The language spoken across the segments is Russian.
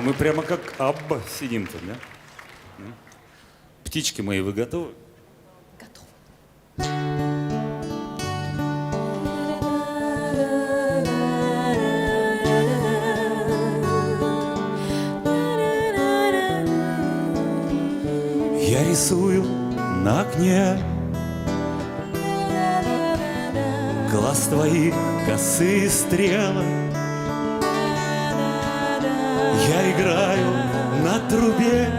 мы прямо как Абба сидим тут, да? Птички мои, вы готовы? Готов. Я рисую на окне глаз твоих косые стрелы. Я играю на трубе,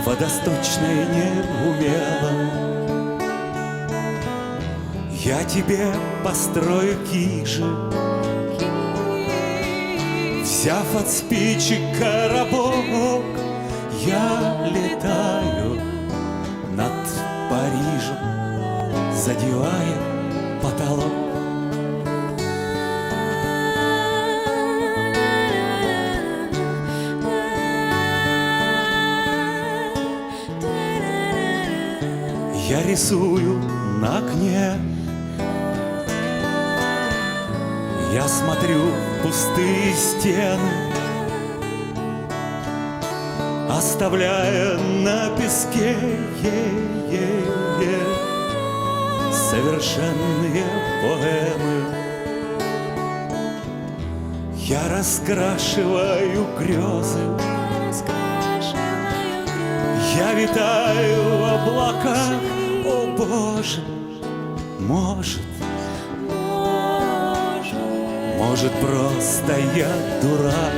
водосточной неумело. Я тебе построю кижи, взяв от спичек коробок. Я летаю над Парижем, задевая потолок. Я рисую на окне, я смотрю в пустые стены, оставляя на песке совершенные поэмы. Я раскрашиваю грезы, я витаю в облаках. О, Боже, может, просто я дурак.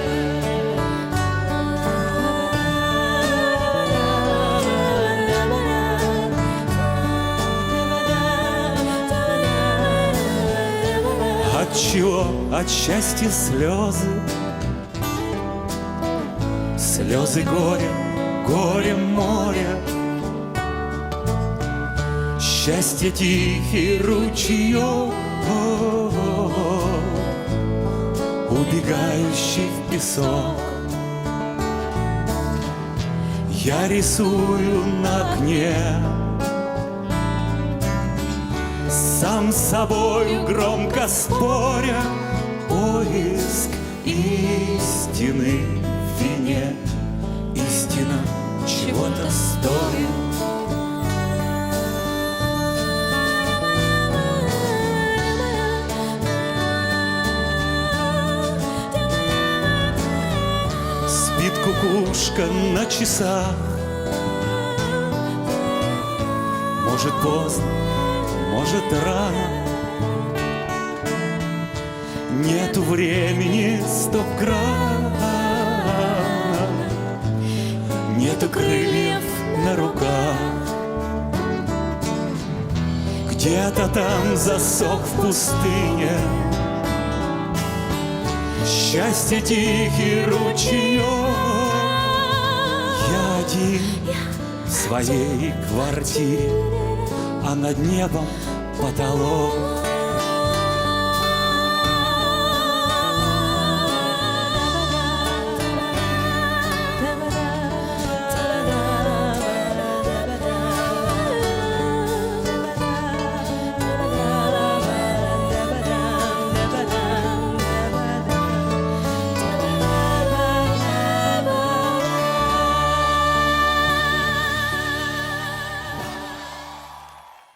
От чего? От счастья слезы, слезы горя, горе моря. Счастье тихий ручеёк, убегающий в песок. Я рисую на окне, сам с собою громко споря, поиск истины в вине. Истина чего-то стоит. Спит кукушка на часах, может поздно, может рано. Нету времени стоп-крана, нету крыльев на руках. Где-то там засох в пустыне счастье тихий ручеёк. Я один в своей квартире, а над небом потолок.